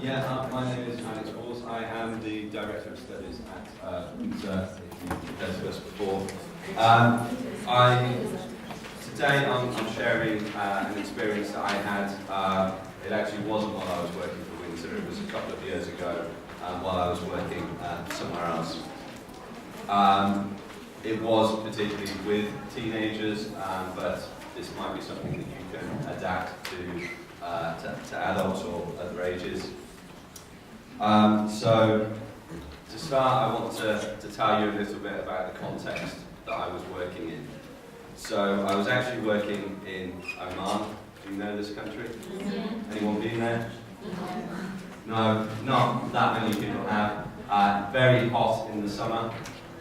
My name is Alex Walls. I am the Director of Studies at Windsor, if you've heard of us before. Today I'm sharing an experience that I had. It actually wasn't while I was working for Windsor, it was a couple of years ago while I was working somewhere else. It was particularly with teenagers, but this might be something that you can adapt to adults or other ages. So, to start, I want to tell you a little bit about the context that I was working in. So, I was actually working in Oman. Do you know this country? Anyone been there? No, not that many people have. Very hot in the summer,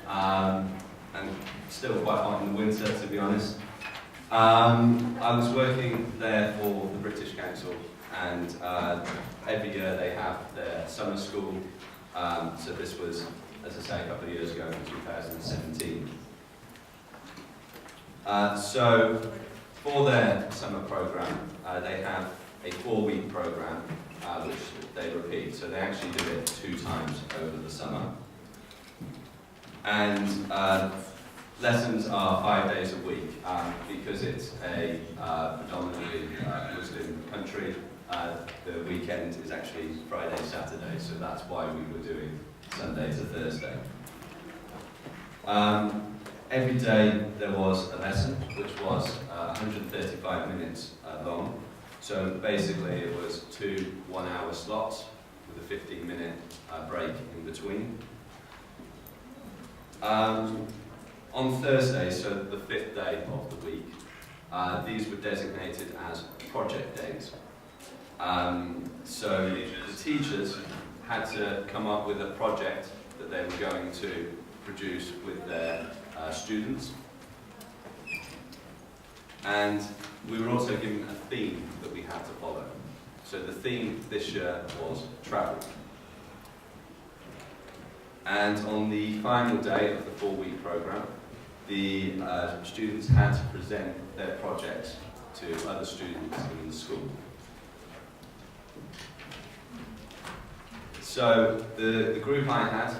and still quite hot in the winter, to be honest. I was working there for the British Council, and every year they have their summer school. So this was, as I say, a couple of years ago in 2017. So for their summer programme, they have a 4-week programme which they repeat. So they actually do it 2 times over the summer. And lessons are 5 days a week because it's a predominantly Muslim country. The weekend is actually Friday, Saturday, so that's why we were doing Sunday to Thursday. Every day there was a lesson, which was 135 minutes long. So basically it was 2 one-hour slots with a 15-minute break in between. On Thursday, so the 5th day of the week, these were designated as project days. So the teachers had to come up with a project that they were going to produce with their students. And we were also given a theme that we had to follow. So the theme this year was travel. And on the final day of the 4-week programme, the students had to present their projects to other students in the school. So the group I had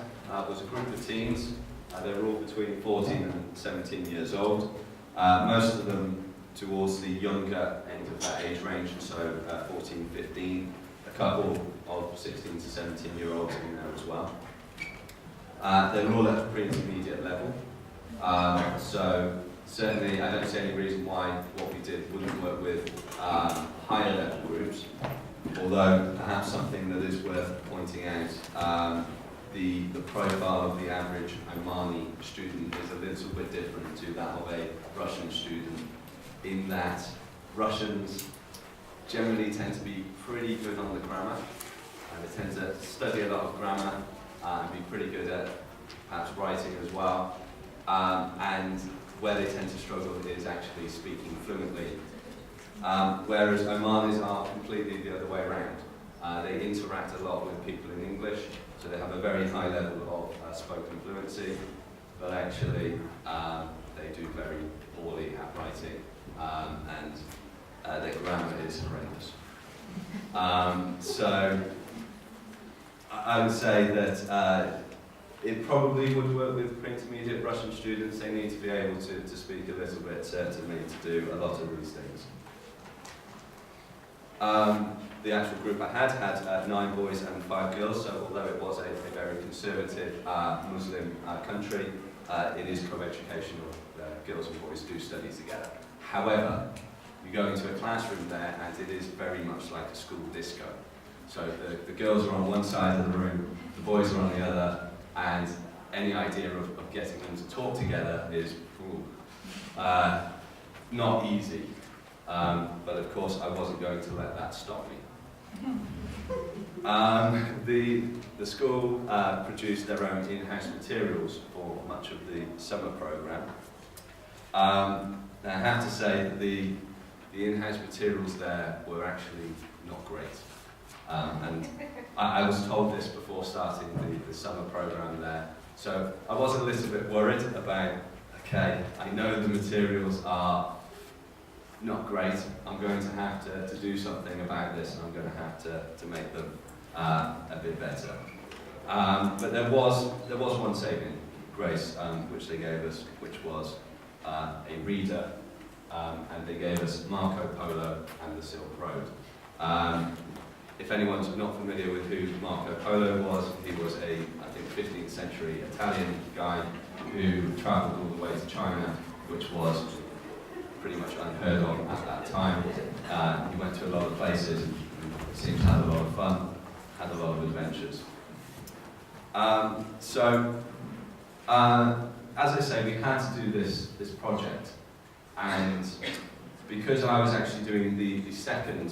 was a group of teens. They were all between 14 and 17 years old. Most of them towards the younger end of that age range, so 14, 15. A couple of 16 to 17-year-olds in there as well. They were all at a pre-intermediate level. So certainly I don't see any reason why what we did wouldn't work with higher level groups, although perhaps something that is worth pointing out, the profile of the average Omani student is a little bit different to that of a Russian student, in that Russians generally tend to be pretty good on the grammar, and they tend to study a lot of grammar and be pretty good at perhaps writing as well. And where they tend to struggle is actually speaking fluently. Whereas Omanis are completely the other way around. They interact a lot with people in English, so they have a very high level of spoken fluency, but actually they do very poorly at writing, and their grammar is horrendous. So I would say that it probably would work with pre-intermediate Russian students. They need to be able to speak a little bit, certainly, to do a lot of these things. The actual group I had 9 boys and 5 girls, so although it was a very conservative Muslim country, it is co-educational. Girls and boys do study together. However, you go into a classroom there and it is very much like a school disco. So the girls are on one side of the room, the boys are on the other, and any idea of getting them to talk together is not easy. But of course I wasn't going to let that stop me. The school produced their own in-house materials for much of the summer programme. I have to say that the in-house materials there were actually not great. And I was told this before starting the summer programme there. So I was a little bit worried about, okay, I know the materials are not great, I'm going to have to do something about this, and I'm going to have to make them a bit better. But there was one saving grace which they gave us, which was a reader, and they gave us Marco Polo and the Silk Road. If anyone's not familiar with who Marco Polo was, he was a, I think, 15th century Italian guy who travelled all the way to China, which was pretty much unheard of at that time. He went to a lot of places, and seemed to have a lot of fun, had a lot of adventures. As I say, we had to do this project, and because I was actually doing the second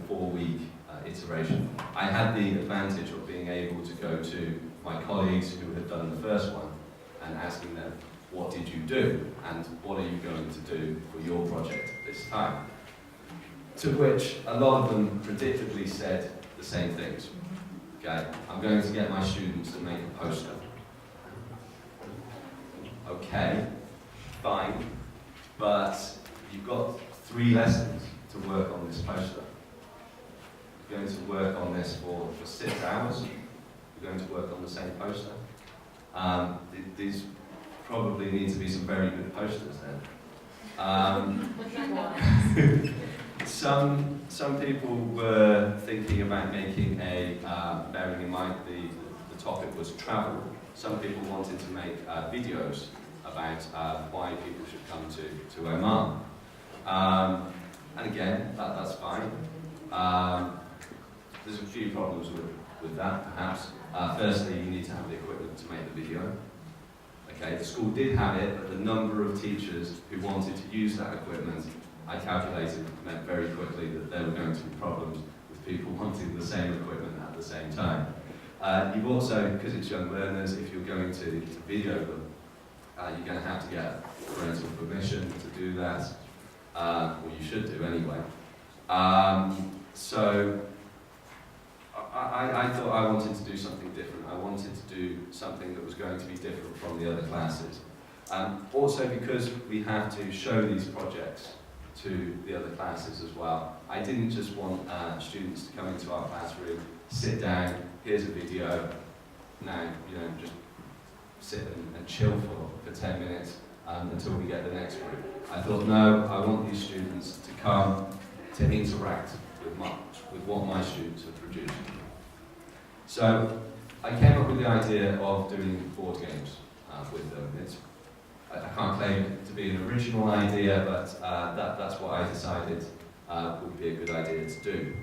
4-week iteration, I had the advantage of being able to go to my colleagues who had done the first one and asking them, what did you do, and what are you going to do for your project this time? To which a lot of them predictably said the same things. Okay, I'm going to get my students to make a poster. Okay, fine, but you've got 3 lessons to work on this poster. You're going to work on this for 6 hours. You're going to work on the same poster. These probably need to be some very good posters then. Some people were thinking about making a, bearing in mind the topic was travel. Some people wanted to make videos about why people should come to Oman. And again, that's fine. There's a few problems with that, perhaps. Firstly, you need to have the equipment to make the video. Okay, the school did have it, but the number of teachers who wanted to use that equipment, I calculated, meant very quickly that there were going to be problems with people wanting the same equipment at the same time. You've also, because it's young learners, if you're going to video them, you're going to have to get parental permission to do that, or you should do anyway. So I thought I wanted to do something different. I wanted to do something that was going to be different from the other classes. Also because we have to show these projects to the other classes as well. I didn't just want students to come into our classroom, sit down, here's a video, now, just sit and chill for 10 minutes until we get the next group. I thought, no, I want these students to come to interact with what my students have produced. So I came up with the idea of doing board games with them. I can't claim it to be an original idea, but that's what I decided would be a good idea to do.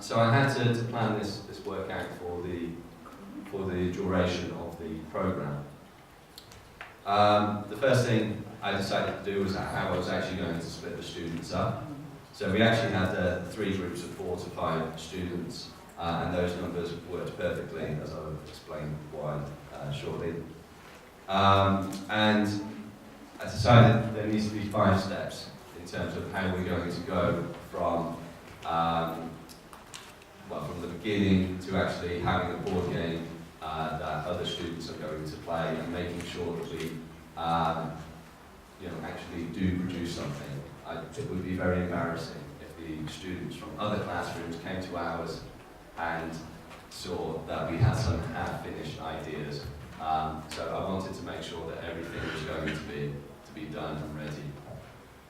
So I had to plan this work out for the duration of the programme. The first thing I decided to do was how I was actually going to split the students up. So we actually had 3 groups of 4 to 5 students, and those numbers worked perfectly, as I'll explain why shortly. And I decided there needs to be 5 steps in terms of how we're going to go from from the beginning to actually having a board game that other students are going to play, and making sure that we actually do produce something. It would be very embarrassing if the students from other classrooms came to ours and saw that we had some half-finished ideas. So I wanted to make sure that everything was going to be done and ready.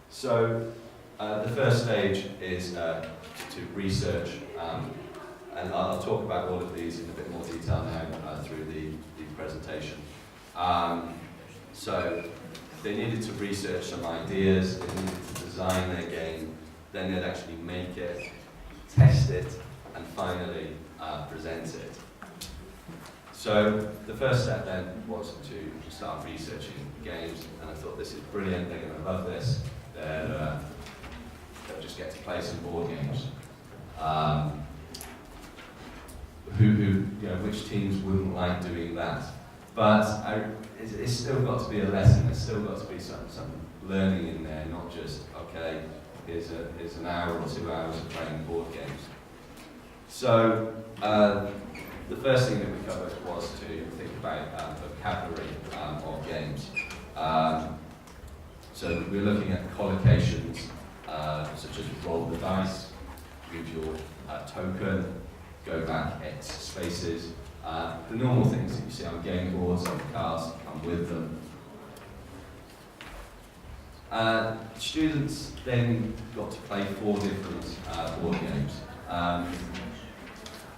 So the first stage is to research, and I'll talk about all of these in a bit more detail now through the presentation. So they needed to research some ideas, they needed to design their game, then they'd actually make it, test it, and finally present it. So the first step then was to start researching games, and I thought, this is brilliant, they're going to love this, they'll just get to play some board games. Which teams wouldn't like doing that? But it's still got to be a lesson, there's still got to be some learning in there, not just, okay, here's an hour or 2 hours of playing board games. So the first thing that we covered was to think about vocabulary of games. So we're looking at collocations such as roll the dice, move your token, go back X spaces, the normal things that you see on game boards and cards come with them. Students then got to play 4 different board games.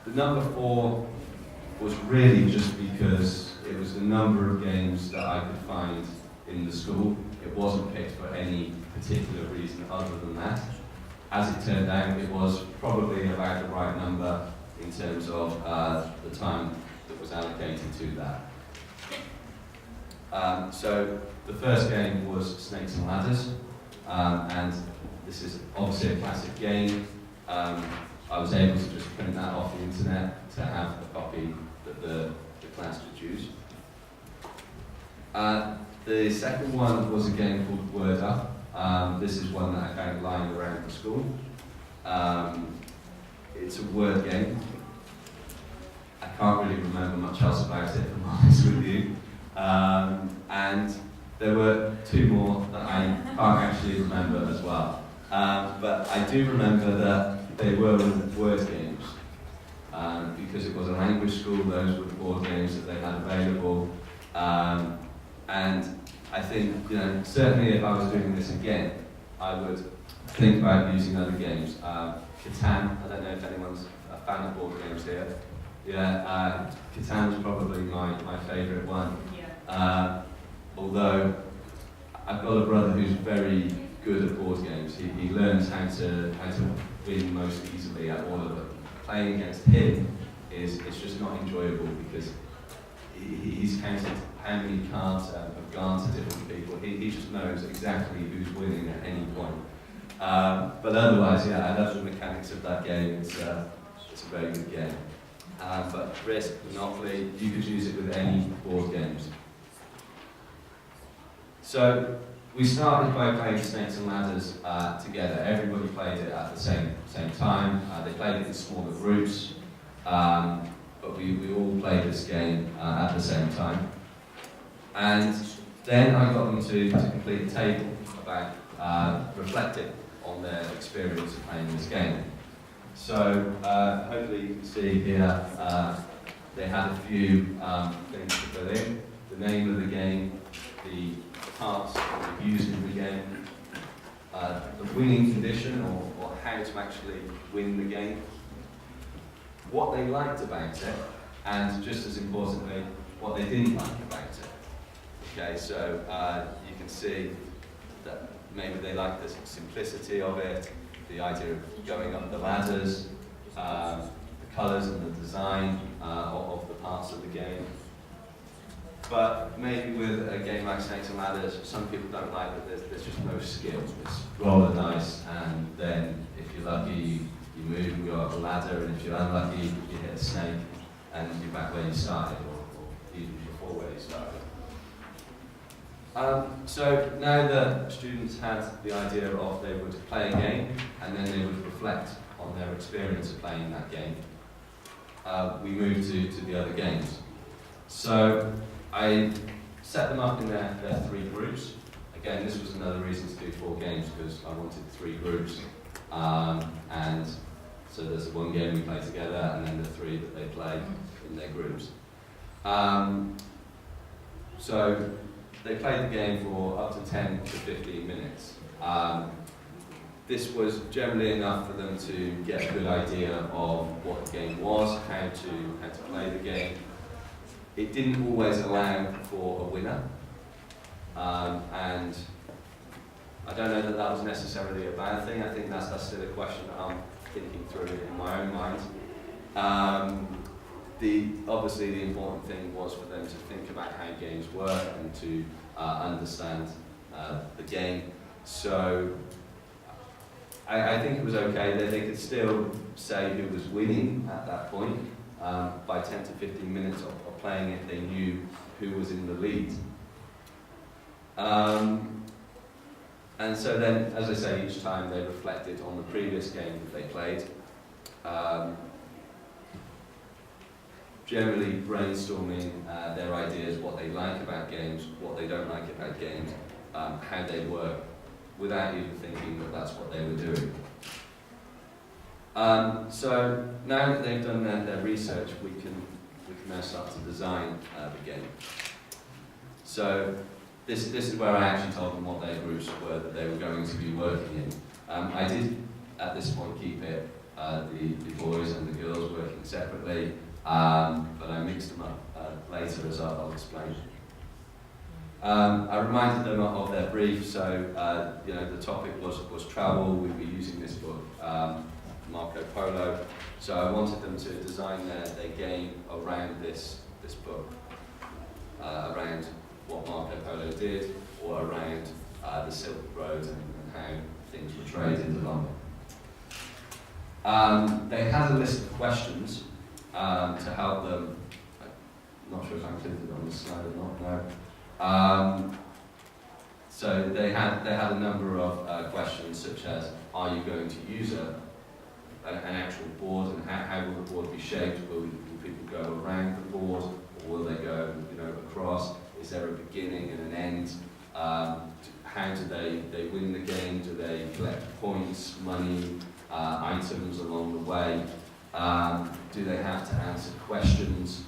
The number 4 was really just because it was the number of games that I could find in the school. It wasn't picked for any particular reason other than that. As it turned out, it was probably about the right number in terms of the time that was allocated to that. So the first game was Snakes and Ladders, and this is obviously a classic game. I was able to just print that off the internet to have a copy that the class could use. The second one was a game called Word Up. This is one that I found lying around the school. It's a word game. I can't really remember much else about it, if I'm honest with you. And there were 2 more that I can't actually remember as well. But I do remember that they were word games. Because it was a language school, those were the board games that they had available. And I think, certainly if I was doing this again, I would think about using other games. Catan, I don't know if anyone's a fan of board games here. Yeah, Catan was probably my favourite one. Yeah. Although I've got a brother who's very good at board games. He learns how to win most easily at all of them. Playing against him it's just not enjoyable because he's counted how many cards have gone to different people. He just knows exactly who's winning at any point. But otherwise, yeah, I love the mechanics of that game. It's a very good game. But Risk, Monopoly, you could use it with any board games. So we started by playing Snakes and Ladders together. Everybody played it at the same time. They played it in smaller groups, but we all played this game at the same time. And then I got them to complete a table about reflecting on their experience of playing this game. So hopefully you can see here they had a few things to fill in. The name of the game, the parts that were used in the game, the winning condition or how to actually win the game, what they liked about it, and just as importantly, what they didn't like about it. Okay, so you can see that maybe they like the simplicity of it, the idea of going up the ladders, the colours and the design of the parts of the game. But maybe with a game like Snakes and Ladders, some people don't like that there's just no skill. It's roll the dice, and then if you're lucky, you move and go up the ladder, and if you're unlucky, you hit a snake, and you're back where you started, or even before where you started. So now that students had the idea of they would play a game, and then they would reflect on their experience of playing that game, we moved to the other games. So I set them up in their 3 groups. Again, this was another reason to do 4 games because I wanted 3 groups. And so there's the 1 game we play together and then the 3 that they play in their groups. So they played the game for up to 10 to 15 minutes. This was generally enough for them to get a good idea of what the game was, how to play the game. It didn't always allow for a winner, and I don't know that was necessarily a bad thing. I think that's still a question that I'm thinking through in my own mind. Obviously the important thing was for them to think about how games work and to understand the game. So I think it was okay that they could still say who was winning at that point. By 10 to 15 minutes of playing it, they knew who was in the lead. And so then, as I say, each time they reflected on the previous game that they played, generally brainstorming their ideas, what they like about games, what they don't like about games, how they work, without even thinking that that's what they were doing. So now that they've done their research, we can now start to design the game. So this is where I actually told them what their groups were that they were going to be working in. I did at this point keep it the boys and the girls working separately, but I mixed them up later, as I'll explain. I reminded them of their brief, so the topic was travel. We'd be using this book, Marco Polo, so I wanted them to design their game around this book, around what Marco Polo did, or around the Silk Road and how things were traded along it. They had a list of questions to help them. I'm not sure if I included it on the slide or not, no. So they had a number of questions such as, are you going to use an actual board, and how will the board be shaped? Will people go around the board, or will they go across? Is there a beginning and an end? How do they win the game? Do they collect points, money, items along the way? Do they have to answer questions?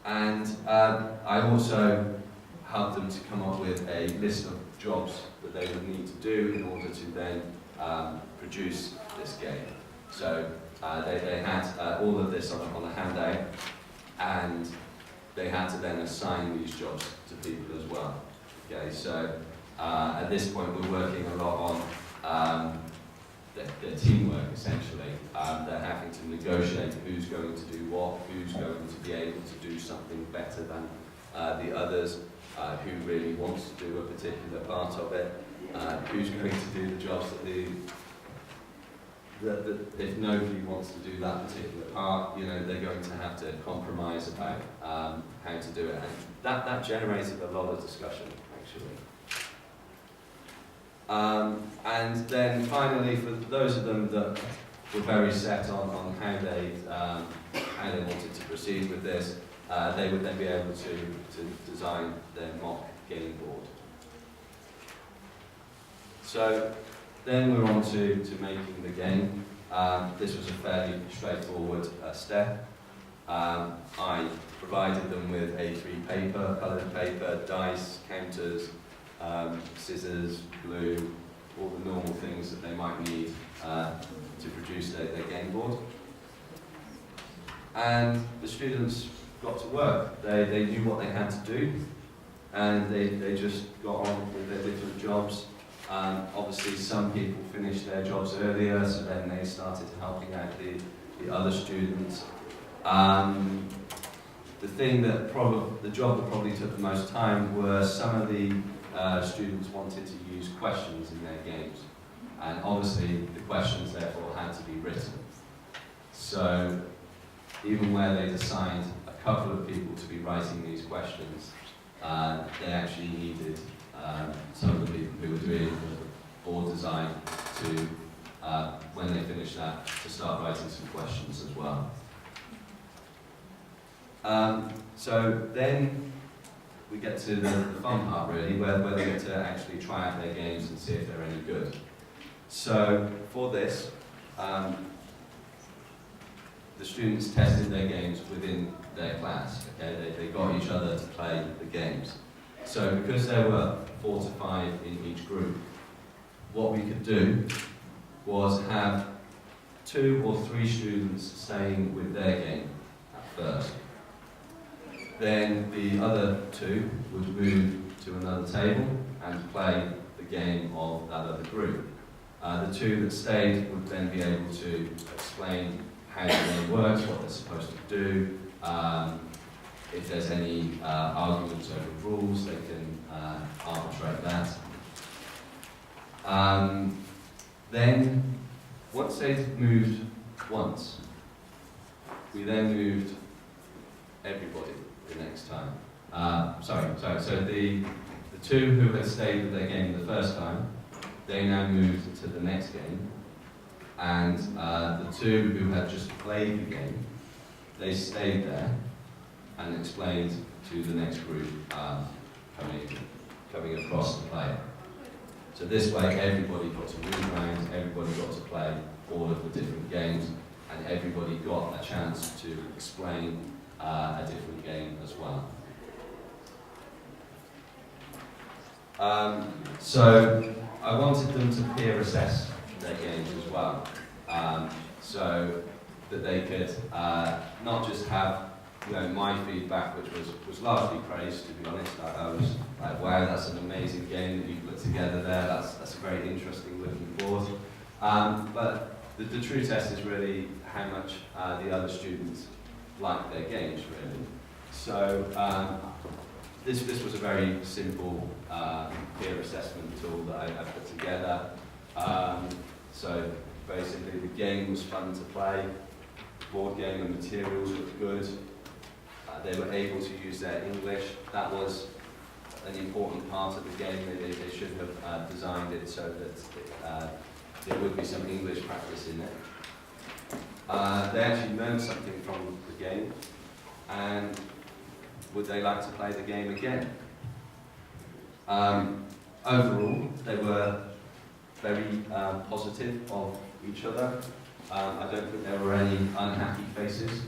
And I also helped them to come up with a list of jobs that they would need to do in order to then produce this game. So they had all of this on a handout, and they had to then assign these jobs to people as well. Okay, so at this point we're working a lot on their teamwork, essentially. They're having to negotiate who's going to do what, who's going to be able to do something better than the others, who really wants to do a particular part of it, who's going to do the jobs that if nobody wants to do that particular part, they're going to have to compromise about how to do it. And that generated a lot of discussion, actually. And then finally, for those of them that were very set on how they wanted to proceed with this, they would then be able to design their mock game board. So then we're on to making the game. This was a fairly straightforward step. I provided them with A3 paper, coloured paper, dice, counters, scissors, glue, all the normal things that they might need to produce their game board. And the students got to work. They knew what they had to do, and they just got on with their different jobs. Obviously some people finished their jobs earlier, so then they started helping out the other students. The job that probably took the most time were some of the students wanted to use questions in their games, and obviously the questions therefore had to be written. So even where they'd assigned a couple of people to be writing these questions, they actually needed some of the people who were doing the board design to, when they finished that, to start writing some questions as well. So then we get to the fun part, really, where they get to actually try out their games and see if they're any good. So for this, the students tested their games within their class. Okay, they got each other to play the games. So because there were 4 to 5 in each group, what we could do was have 2 or 3 students staying with their game at first. Then the other 2 would move to another table and play the game of that other group. The 2 that stayed would then be able to explain how the game works, what they're supposed to do. If there's any arguments over rules, they can arbitrate that. Then, once they've moved once, we then moved everybody the next time. So the 2 who had stayed with their game the first time, they now moved to the next game. And the 2 who had just played the game, they stayed there and explained to the next group coming across to play. So this way everybody got to move around, everybody got to play, all of the different games, and everybody got a chance to explain a different game as well. So I wanted them to peer assess their games as well, so that they could not just have my feedback, which was largely praise, to be honest. I was like, wow, that's an amazing game that you put together there, that's a very interesting looking board. But the true test is really how much the other students like their games, really. So this was a very simple peer assessment tool that I put together. So basically the game was fun to play, board game and materials looked good. They were able to use their English. That was an important part of the game. They should have designed it so that there would be some English practice in it. They actually learned something from the game, and would they like to play the game again? Overall, they were very positive of each other. I don't think there were any unhappy faces.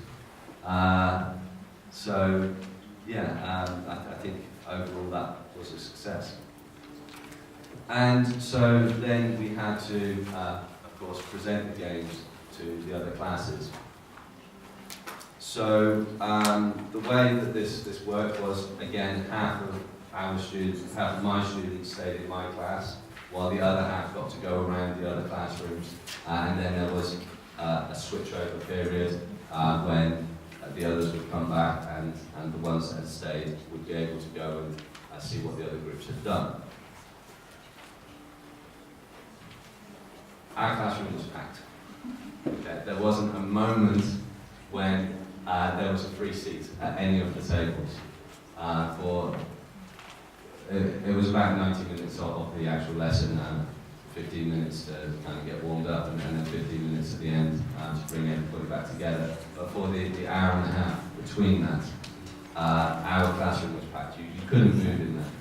So, yeah, I think overall that was a success. And so then we had to, of course, present the games to the other classes. So the way that this worked was, again, half of my students stayed in my class, while the other half got to go around the other classrooms, and then there was a switchover period when the others would come back, and the ones that had stayed would be able to go and see what the other groups had done. Our classroom was packed. Okay. There wasn't a moment when there was a free seat at any of the tables. It was about 90 minutes of the actual lesson, 15 minutes to kind of get warmed up, and then 15 minutes at the end to bring everybody back together. But for the hour and a half between that, our classroom was packed. You couldn't move in there.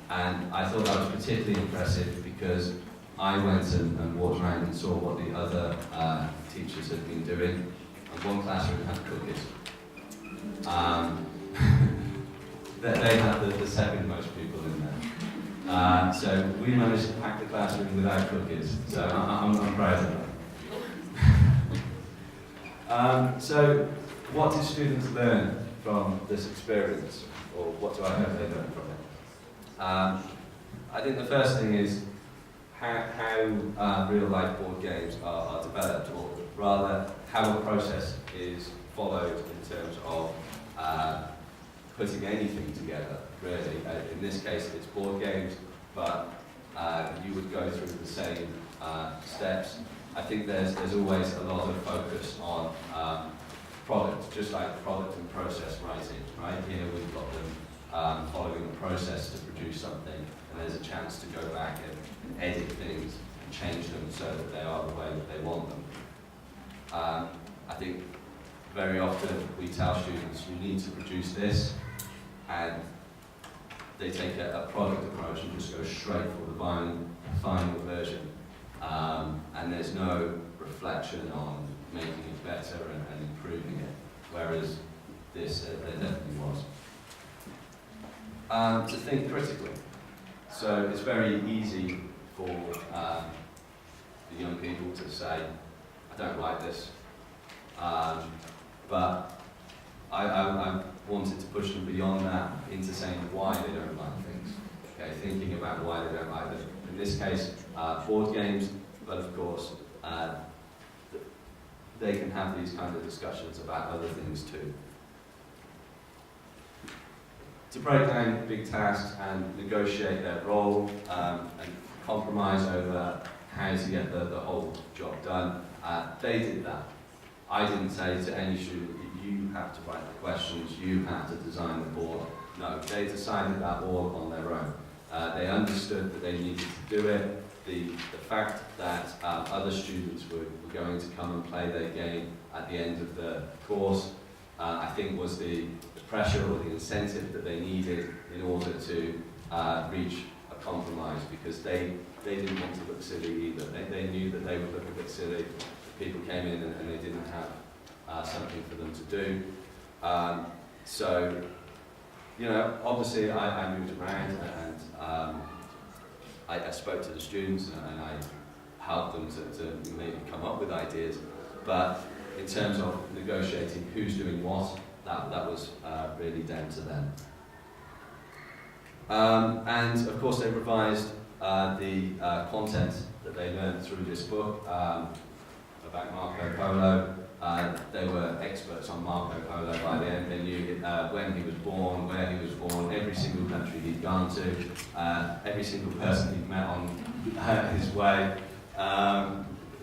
And I thought that was particularly impressive because I went and walked around and saw what the other teachers had been doing. And one classroom had cookies. They had the second most people in there. So we managed to pack the classroom without cookies. So I'm proud of that. So what do students learn from this experience? Or what do I hope they learn from it? I think the first thing is how real-life board games are developed, or rather, how a process is followed in terms of putting anything together, really. In this case, it's board games, but you would go through the same steps. I think there's always a lot of focus on product, just like product and process writing, right? Here we've got them following a process to produce something, and there's a chance to go back and edit things and change them so that they are the way that they want them. I think very often we tell students, you need to produce this, and they take a product approach and just go straight for the final version. And there's no reflection on making it better and improving it, whereas this, there definitely was. To think critically. So it's very easy for the young people to say, I don't like this. But I wanted to push them beyond that into saying why they don't like things. Okay, thinking about why they don't like them. In this case, board games, but of course, they can have these kind of discussions about other things too. To break down big tasks and negotiate their role and compromise over how to get the whole job done, they did that. I didn't say to any student, you have to write the questions, you have to design the board. No, they decided that all on their own. They understood that they needed to do it. The fact that other students were going to come and play their game at the end of the course, I think was the pressure or the incentive that they needed in order to reach a compromise, because they they didn't want to look silly either. They knew that they would look a bit silly. People came in and they didn't have something for them to do. So, you know, obviously I moved around and I spoke to the students and I helped them to maybe come up with ideas. But in terms of negotiating who's doing what, that was really down to them. And of course they revised the content that they learned through this book about Marco Polo. They were experts on Marco Polo by the end. They knew when he was born, where he was born, every single country he'd gone to, every single person he'd met on his way.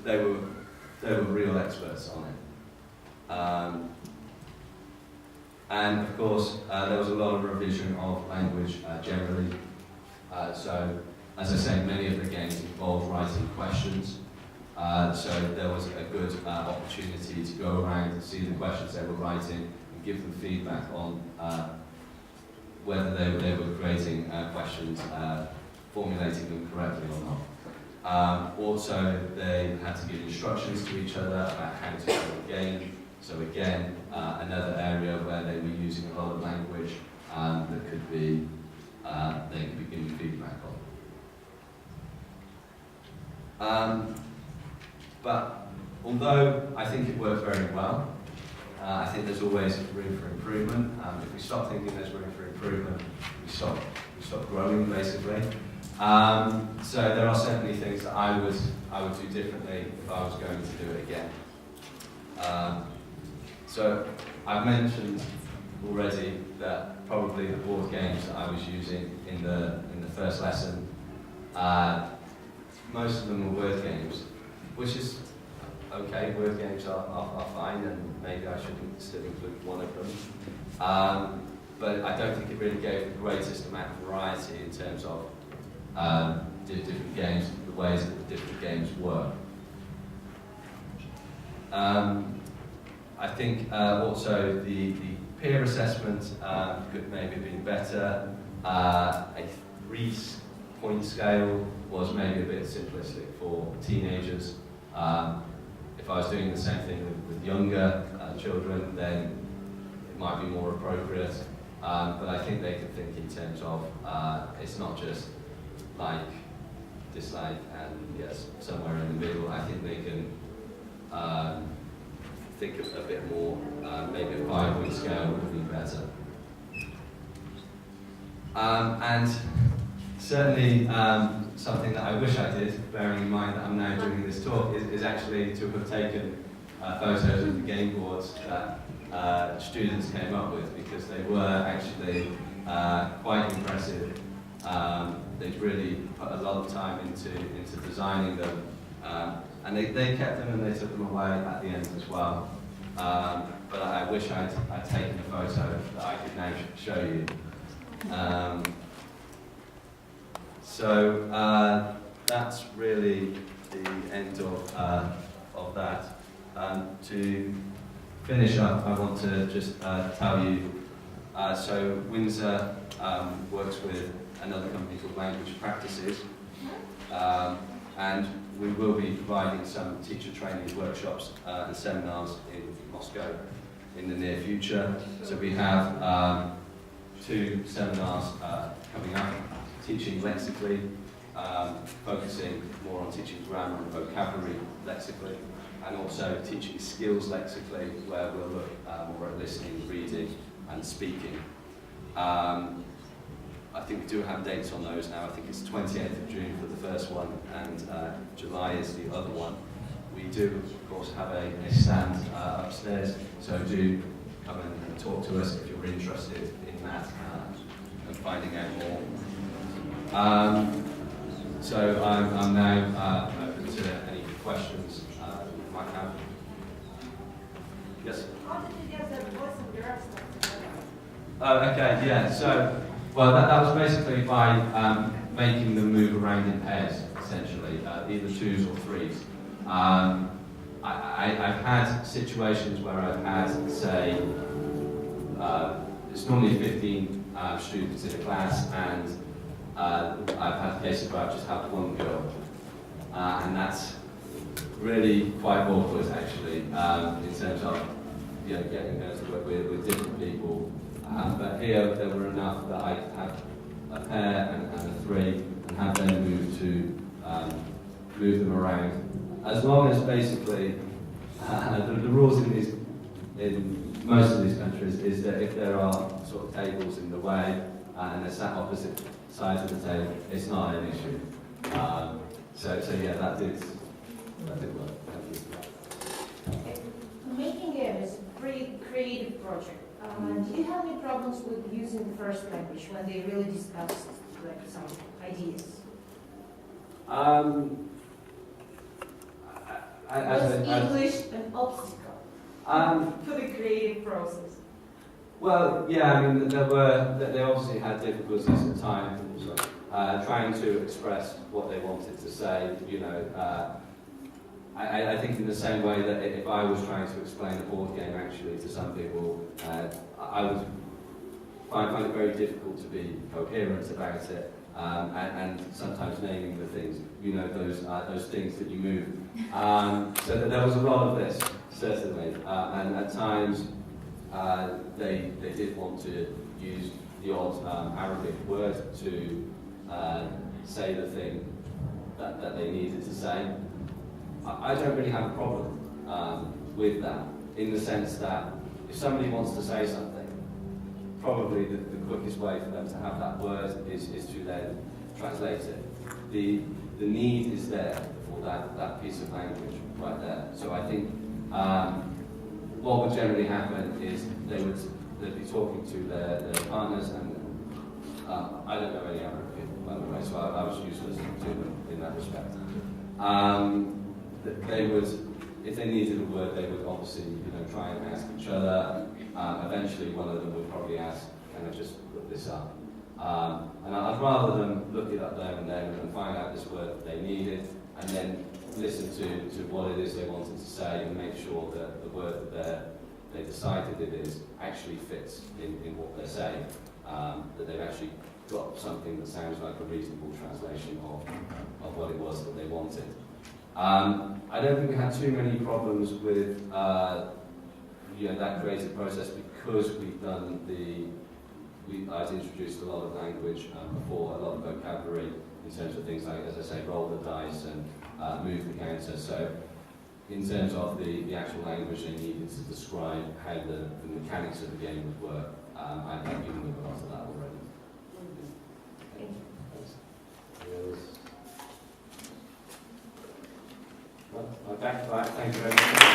They were real experts on it. And of course, there was a lot of revision of language generally. So, as I say, many of the games involved writing questions. So there was a good opportunity to go around and see the questions they were writing and give them feedback on whether they were creating questions, formulating them correctly or not. Also, they had to give instructions to each other about how to play the game. So again, another area where they were using a lot of language that could be they could be giving feedback on. But although I think it worked very well, I think there's always room for improvement. If we stop thinking there's room for improvement, we stop growing basically. So there are certainly things that I would do differently if I was going to do it again. So I've mentioned already that probably the board games that I was using in the first lesson, most of them were word games, which is okay. Word games are fine, and maybe I should still include one of them. But I don't think it really gave the greatest amount of variety in terms of different games, the ways that the different games work. I think also the peer assessment could maybe have been better. A 3-point scale was maybe a bit simplistic for teenagers. If I was doing the same thing with younger children, then it might be more appropriate. But I think they can think in terms of it's not just like, dislike, and yes, somewhere in the middle. I think they can think a bit more. Maybe a 5-point scale would be better. And certainly something that I wish I did, bearing in mind that I'm now doing this talk, is actually to have taken photos of the game boards that students came up with, because they were actually quite impressive. They'd really put a lot of time into designing them, and they kept them and they took them away at the end as well. But I wish I'd taken a photo that I could now show you. So that's really the end of that. To finish up, I want to just tell you, so Windsor works with another company called Language Practices, and we will be providing some teacher training workshops and seminars in Moscow in the near future. So we have 2 seminars coming up: teaching lexically, focusing more on teaching grammar and vocabulary lexically, and also teaching skills lexically, where we'll look more at listening, reading, and speaking. I think we do have dates on those now. I think it's 28th of June for the first one, and July is the other one. We do, of course, have a stand upstairs, so do come and talk to us if you're interested in that and finding out more. So I'm now open to any questions you might have. Yes? How did you get the boys and girls together? Oh, okay, yeah. So, well, that was basically by making them move around in pairs, essentially, either 2s or 3s. I've had situations where I've had, say, it's normally 15 students in a class, and I've had cases where I've just had one girl, and that's really quite awkward actually, in terms of getting her to work with different people. But here there were enough that I could have a pair and a three, and have them move them around. As long as basically the rules in most of these countries is that if there are sort of tables in the way and they're sat opposite sides of the table, it's not an issue. So yeah, that did work. Making games is a pretty creative project. Do you have any problems with using the first language when they really discuss like some ideas? Was English an obstacle for the creative process? Well, yeah, I mean, they obviously had difficulties at times trying to express what they wanted to say. I think in the same way that if I was trying to explain a board game actually to some people, I would find it very difficult to be coherent about it, and sometimes naming the things, those things that you move. So that there was a lot of this, certainly, and at times they did want to use the odd Arabic word to say the thing that they needed to say. I don't really have a problem with that, in the sense that if somebody wants to say something, probably the quickest way for them to have that word is to then translate it. The need is there for that piece of language right there. So I think what would generally happen is they'd be talking to their partners, and I don't know any Arabic people, by the way, so I was useless to them in that respect. They would, if they needed a word, they would obviously, try and ask each other. Eventually, one of them would probably ask, "Can I just look this up?" And I'd rather them look it up there and then and find out this word that they needed, and then listen to what it is they wanted to say, and make sure that the word that they decided it is actually fits in what they're saying. That they've actually got something that sounds like a reasonable translation of what it was that they wanted. I don't think we had too many problems with that creative process, because I've introduced a lot of language before, a lot of vocabulary in terms of things like, as I say, roll the dice and move the counter. So in terms of the actual language they needed to describe how the mechanics of the game would work, I've given them a lot of that already. Thank you. Well, back to that. Thank you very much.